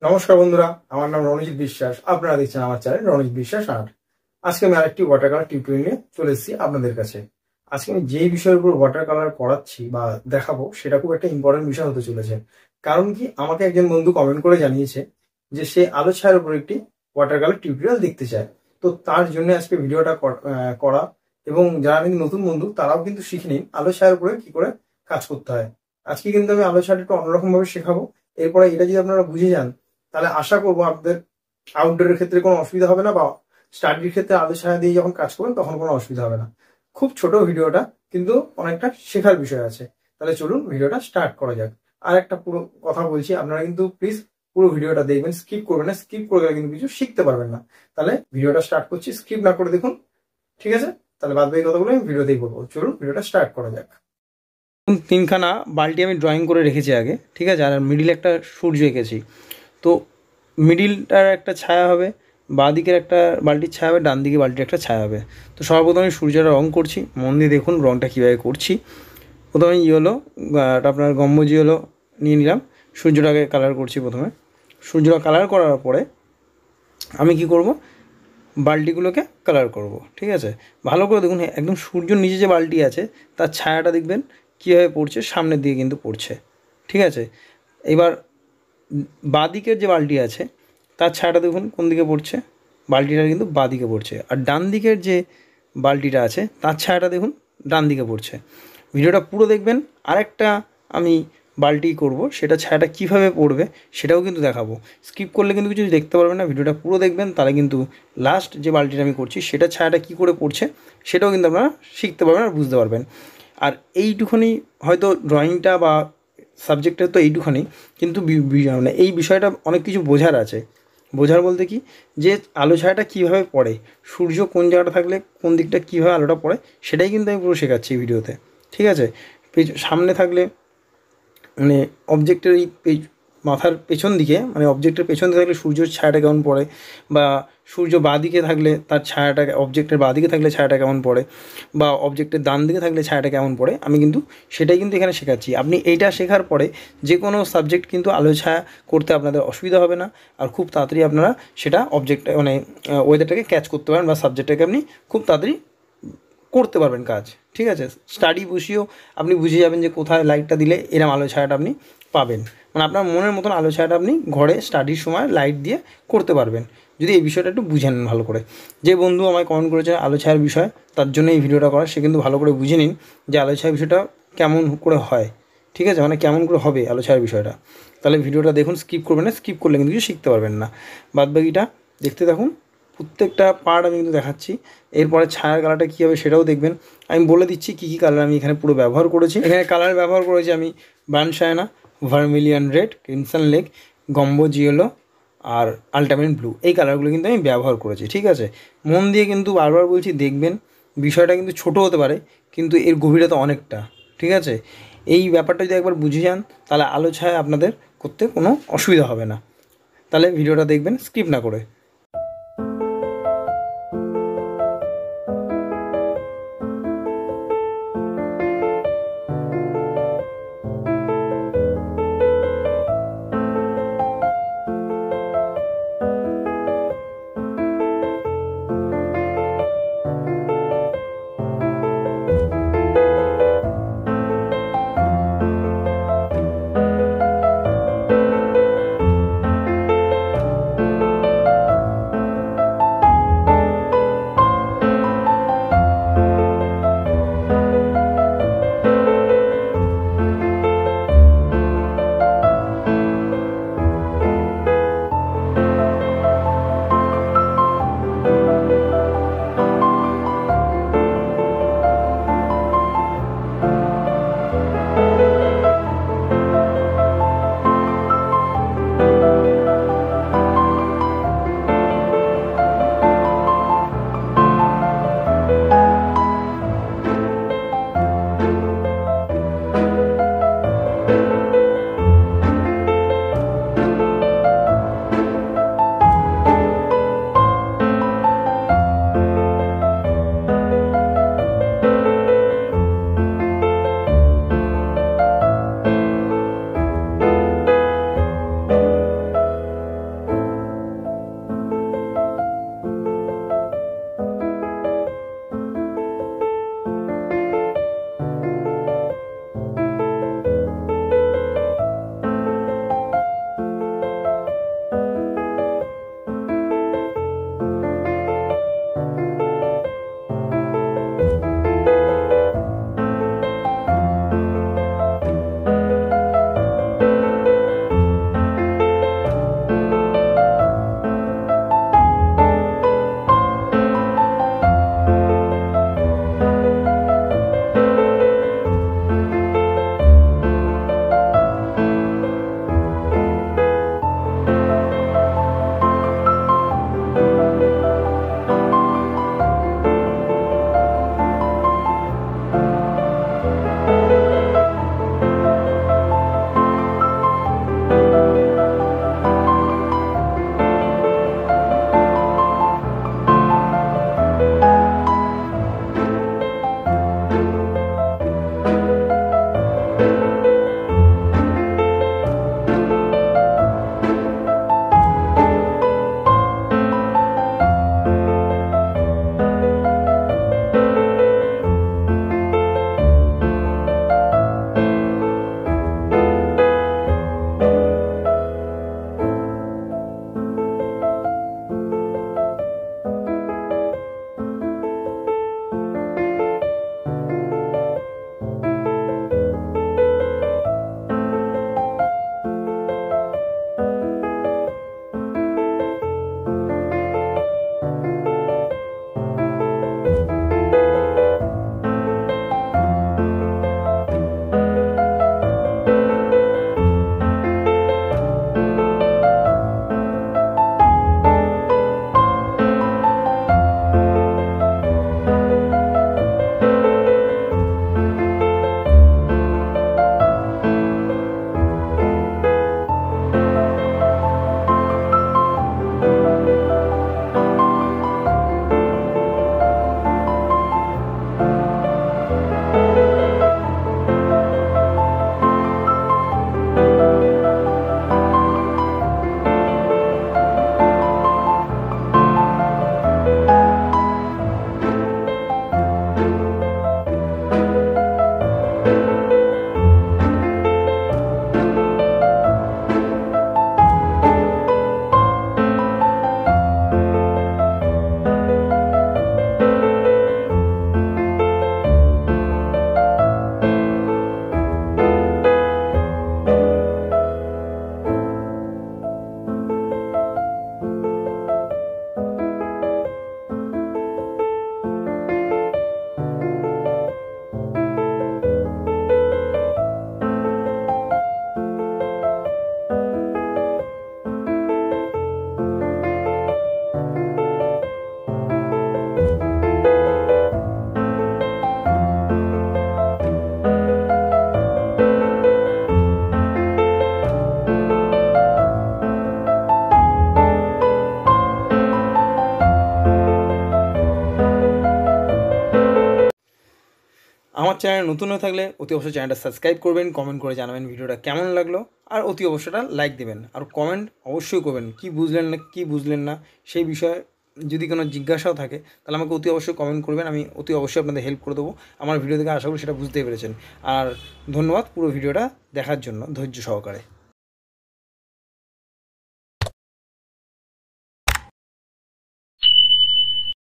নমস্কার বন্ধুরা, আমার নাম রণজিৎ বিশ্বাস। আপনারা দেখছেন আমার চ্যানেল রণজিৎ বিশ্বাস আর্ট। আজকে আমি আরেকটি ওয়াটার কালার টিউটোরিয়াল নিয়ে চলে এসেছি আপনাদের কাছে। আজকে আমি যেই বিষয়ের উপর ওয়াটার কালার করাচ্ছি বা দেখাবো সেটা খুব একটা ইম্পর্টেন্ট বিষয় হতে চলেছে। কারণ কি, আমাকে একজন বন্ধু কমেন্ট করে জানিয়েছে যে সে আলো ছায়ার উপর একটি ওয়াটার কালার টিউটোরিয়াল দেখতে চায়। তো তার জন্য আজকে ভিডিওটা করা, এবং যারা কিন্তু নতুন বন্ধু তারাও কিন্তু শিখে নিন আলো ছায়ার উপরে কি করে কাজ করতে হয়। আজকে কিন্তু আমি আলো ছায়াটা একটু অন্যরকম ভাবে শেখাবো। এরপরে এটা যদি আপনারা বুঝে যান তাহলে আশা করবো আপনাদের আউটডোরের ক্ষেত্রে কোনো অসুবিধা হবে না, বা স্টাডির ক্ষেত্রে আলো ছায়া দিয়ে যখন কাজ করবেন তখন কোনো অসুবিধা হবে না। খুব ছোট ভিডিওটা, কিন্তু অনেকটা শেখার বিষয় আছে। তাহলে চলুন ভিডিওটা স্টার্ট করা যাক। আর একটা পুরো কথা বলছি, আপনারা কিন্তু প্লিজ পুরো ভিডিওটা দেখবেন, স্কিপ করবেন না। স্কিপ করে গেলে কিন্তু কিছু শিখতে পারবেন না। তাহলে ভিডিওটা স্টার্ট করছি, স্কিপ না করে দেখুন, ঠিক আছে? তাহলে বাদ বাকি কথাগুলো আমি ভিডিওতেই বলবো। চলুন ভিডিওটা স্টার্ট করা যাক। তিনখানা বালতি আমি ড্রয়িং করে রেখেছি আগে, ঠিক আছে? আর মিডিলে একটা সূর্য এঁকেছি। তো মিডিলটার একটা ছায়া হবে, বাঁ দিকের একটা বালতির ছায়া হবে, ডান দিকে বালতির একটা ছায়া হবে। তো সর্বপ্রথমে আমি সূর্যটা রং করছি। মন দিয়ে দেখুন রংটা কীভাবে করছি। প্রথমে হলো আপনার গম্বুজ হলো নিয়ে নিলাম, সূর্যটাকে কালার করছি। প্রথমে সূর্যটা কালার করার পরে আমি কি করব, বালতিগুলোকে কালার করব, ঠিক আছে? ভালো করে দেখুন, একদম সূর্যর নিচে যে বালতি আছে তার ছায়াটা দেখবেন কীভাবে পড়ছে, সামনের দিকে কিন্তু পড়ছে, ঠিক আছে? এবার বাঁ দিকের যে বালতি আছে তার ছায়াটা দেখুন কোন দিকে পড়ছে, বালতিটা কিন্তু বাঁ দিকে পড়ছে। আর ডান দিকের যে বালতিটা আছে তার ছায়াটা দেখুন ডান দিকে পড়ছে। ভিডিওটা পুরো দেখবেন। আরেকটা আমি বালতি করব, সেটা ছায়াটা কীভাবে পড়বে সেটাও কিন্তু দেখাবো। স্কিপ করলে কিন্তু কিছু দেখতে পারবেন না। ভিডিওটা পুরো দেখবেন, তাহলে কিন্তু লাস্ট যে বালতিটা আমি করছি সেটা ছায়াটা কী করে পড়ছে সেটাও কিন্তু আপনারা শিখতে পারবেন আর বুঝতে পারবেন। আর এইটুখানি হয়তো ড্রয়িংটা বা সাবজেক্টটা তো এইটুখানি, কিন্তু মানে এই বিষয়টা অনেক কিছু বোঝার আছে। বোঝার বলতে কি, যে আলো ছায়াটা কীভাবে পড়ে, সূর্য কোন জায়গাটা থাকলে কোন দিকটা কীভাবে আলোটা পড়ে, সেটাই কিন্তু আমি পুরো শেখাচ্ছি এই ভিডিওতে, ঠিক আছে? সামনে থাকলে মানে অবজেক্টের এই মাথার পেছন দিকে, মানে অবজেক্টের পেছন দিকে থাকলে সূর্যের ছায়াটা কেমন পড়ে, বা সূর্য বাঁ দিকে থাকলে তার ছায়াটা, অবজেক্টের বাঁ দিকে থাকলে ছায়াটা কেমন পড়ে, বা অবজেক্টের ডান দিকে থাকলে ছায়াটা কেমন পড়ে, আমি কিন্তু সেটাই কিন্তু এখানে শেখাচ্ছি। আপনি এইটা শেখার পরে যে কোনো সাবজেক্ট কিন্তু আলো ছায়া করতে আপনাদের অসুবিধা হবে না। আর খুব তাড়াতাড়ি আপনারা সেটা অবজেক্টটা মানে ওয়েদারটাকে ক্যাচ করতে পারেন, বা সাবজেক্টটাকে আপনি খুব তাড়াতাড়ি করতে পারবেন কাজ, ঠিক আছে? স্টাডি বসিয়েও আপনি বুঝে যাবেন যে কোথায় লাইটটা দিলে এরম আলো ছায়াটা আপনি পাবেন। মানে আপনার মনের মতন আলো ছায়াটা আপনি ঘরে স্টাডির সময় লাইট দিয়ে করতে পারবেন, যদি এই বিষয়টা একটু বুঝে নেন ভালো করে। যে বন্ধু আমায় কমেন্ট করেছে আলো ছায়ার বিষয়, তার জন্য এই ভিডিওটা করা। সে কিন্তু ভালো করে বুঝে নিন যে আলো ছায়ার বিষয়টা কেমন করে হয়, ঠিক আছে? মানে কেমন করে হবে আলো ছায়ার বিষয়টা। তাহলে ভিডিওটা দেখুন, স্কিপ করবেন না। স্কিপ করলে কিন্তু কিছু শিখতে পারবেন না। বাদবাকিটা দেখতে থাকুন, প্রত্যেকটা পার্ট আমি কিন্তু দেখাচ্ছি। এরপরে ছায়ার কালারটা কী হবে সেটাও দেখবেন। আমি বলে দিচ্ছি কী কী কালার আমি এখানে পুরো ব্যবহার করেছি। এখানে কালার ব্যবহার করেছি আমি burnt sienna, vermilion red, crimson lake, gamboge yellow আর আল্টামেন ব্লু। এই কালারগুলো কিন্তু আমি ব্যবহার করেছি, ঠিক আছে? মন দিয়ে কিন্তু বারবার বলছি দেখবেন। বিষয়টা কিন্তু ছোট হতে পারে, কিন্তু এর গভীরতা অনেকটা, ঠিক আছে? এই ব্যাপারটা যদি একবার বুঝে যান তাহলে আলো ছায়া আপনাদের করতে কোনো অসুবিধা হবে না। তাহলে ভিডিওটা দেখবেন স্কিপ না করে। আমার চ্যানেলে নতুন হয়ে থাকলে অতি অবশ্যই চ্যানেলটা সাবস্ক্রাইব করবেন, কমেন্ট করে জানাবেন ভিডিওটা কেমন লাগলো, আর অতি অবশ্যই লাইক দেবেন, আর কমেন্ট অবশ্যই করবেন কি বুঝলেন না সেই বিষয়ে যদি কোনো জিজ্ঞাসাও থাকে তাহলে আমাকে অতি অবশ্যই কমেন্ট করবেন, আমি অতি অবশ্যই আপনাদের হেল্প করে দেবো। আমার ভিডিও থেকে আশা করি সেটা বুঝতেই পেরেছেন। আর ধন্যবাদ পুরো ভিডিওটা দেখার জন্য ধৈর্য সহকারে।